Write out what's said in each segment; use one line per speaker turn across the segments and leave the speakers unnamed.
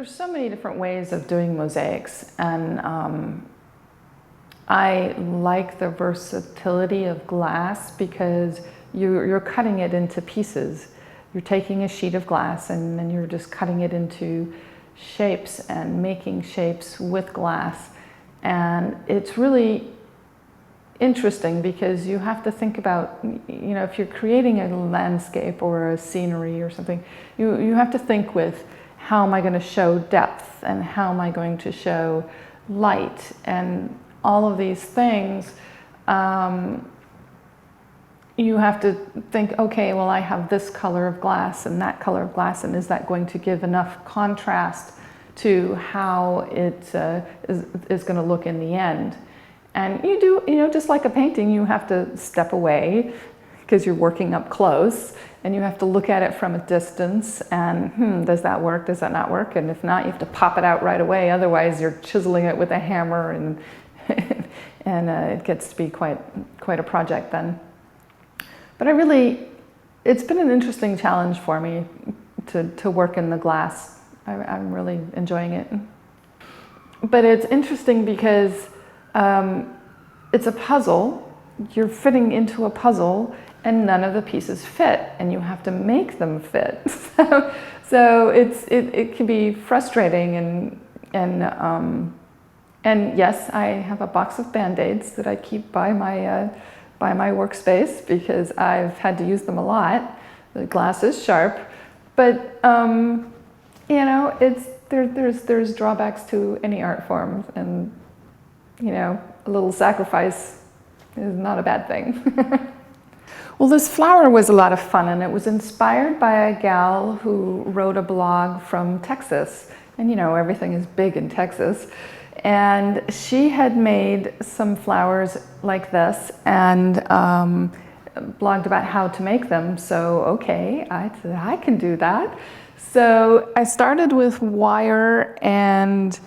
There's so many different ways of doing mosaics, and I like the versatility of glass because you're cutting it into pieces. You're taking a sheet of glass and then you're just cutting it into shapes and making shapes with glass. And it's really interesting because you have to think about, if you're creating a landscape or a scenery or something, you have to think with, how am I going to show depth and how am I going to show light and all of these things. You have to think, okay, well, I have this color of glass and that color of glass, and is that going to give enough contrast to how it is going to look in the end? And you do, just like a painting, you have to step away because you're working up close, and you have to look at it from a distance and, does that work? Does that not work? And if not, you have to pop it out right away. Otherwise, you're chiseling it with a hammer, and it gets to be quite a project then. But it's been an interesting challenge for me to work in the glass. I'm really enjoying it. But it's interesting because it's a puzzle. You're fitting into a puzzle and none of the pieces fit, and you have to make them fit. So it can be frustrating, and yes, I have a box of Band-Aids that I keep by my workspace because I've had to use them a lot. The glass is sharp, but there's drawbacks to any art form, and a little sacrifice is not a bad thing. Well, this flower was a lot of fun, and it was inspired by a gal who wrote a blog from Texas, and everything is big in Texas. And she had made some flowers like this and blogged about how to make them. So, okay, I can do that. So I started with wire and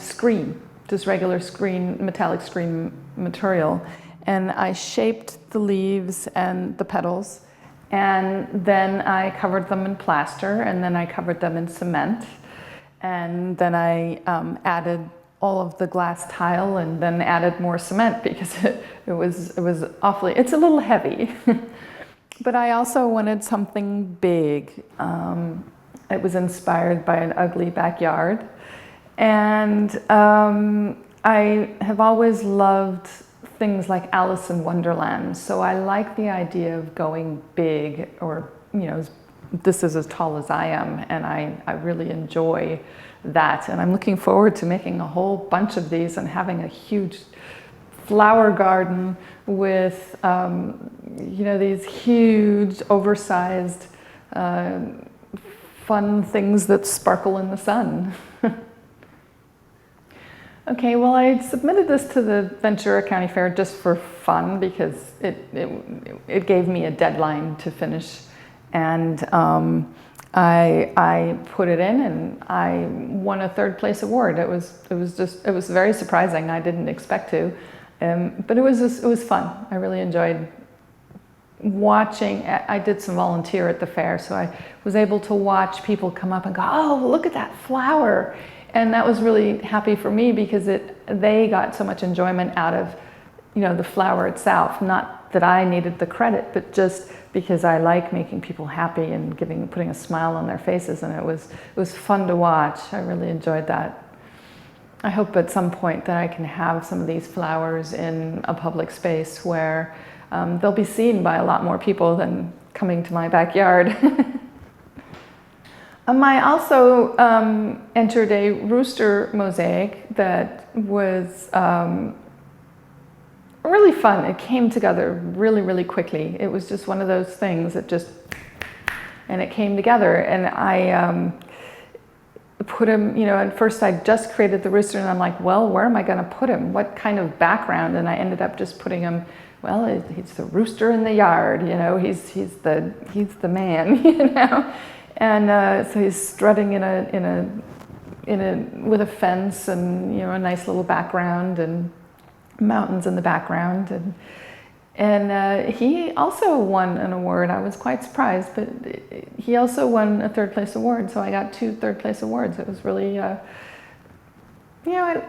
screen, just regular screen, metallic screen material. And I shaped the leaves and the petals. And then I covered them in plaster, and then I covered them in cement. And then I added all of the glass tile, and then added more cement because it was awfully, it's a little heavy. But I also wanted something big. It was inspired by an ugly backyard. And I have always loved things like Alice in Wonderland. So I like the idea of going big, or, this is as tall as I am, and I really enjoy that. And I'm looking forward to making a whole bunch of these and having a huge flower garden with, these huge, oversized, fun things that sparkle in the sun. Okay, well, I submitted this to the Ventura County Fair just for fun because it gave me a deadline to finish. And I put it in, and I won a third place award. It was very surprising. I didn't expect to, but it was fun. I really enjoyed watching. I did some volunteer at the fair, so I was able to watch people come up and go, "Oh, look at that flower," and that was really happy for me because they got so much enjoyment out of the flower itself. Not that I needed the credit, but just because I like making people happy and putting a smile on their faces, and it was fun to watch. I really enjoyed that. I hope at some point that I can have some of these flowers in a public space where they'll be seen by a lot more people than coming to my backyard. I also entered a rooster mosaic that was really fun. It came together really, really quickly. It was just one of those things that and it came together. And I put him, at first I just created the rooster, and I'm like, well, where am I going to put him? What kind of background? And I ended up just putting him, well, he's the rooster in the yard, he's the man, And so he's strutting with a fence and a nice little background and mountains in the background, And he also won an award. I was quite surprised, but he also won a third place award. So I got 2 third place awards. It was really, you know,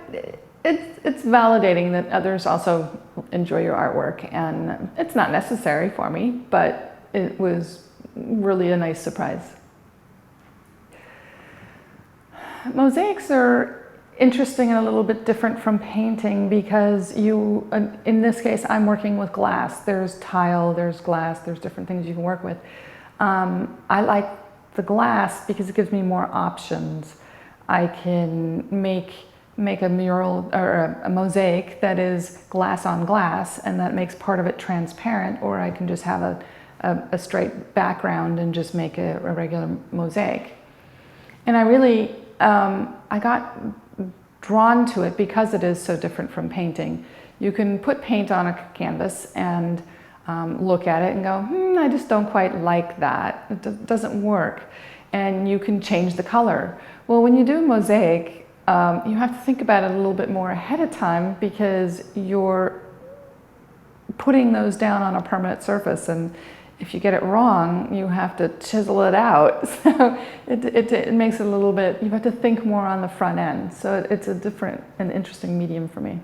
it's validating that others also enjoy your artwork. And it's not necessary for me, but it was really a nice surprise. Mosaics are interesting and a little bit different from painting because you, in this case, I'm working with glass. There's tile, there's glass, there's different things you can work with. I like the glass because it gives me more options. I can make a mural or a mosaic that is glass on glass, and that makes part of it transparent, or I can just have a straight background and just make a regular mosaic. And I really, I got drawn to it because it is so different from painting. You can put paint on a canvas and look at it and go, I just don't quite like that. It doesn't work. And you can change the color. Well, when you do a mosaic, you have to think about it a little bit more ahead of time because you're putting those down on a permanent surface, and if you get it wrong, you have to chisel it out. So it makes it a little bit, you have to think more on the front end. So it's a different and interesting medium for me.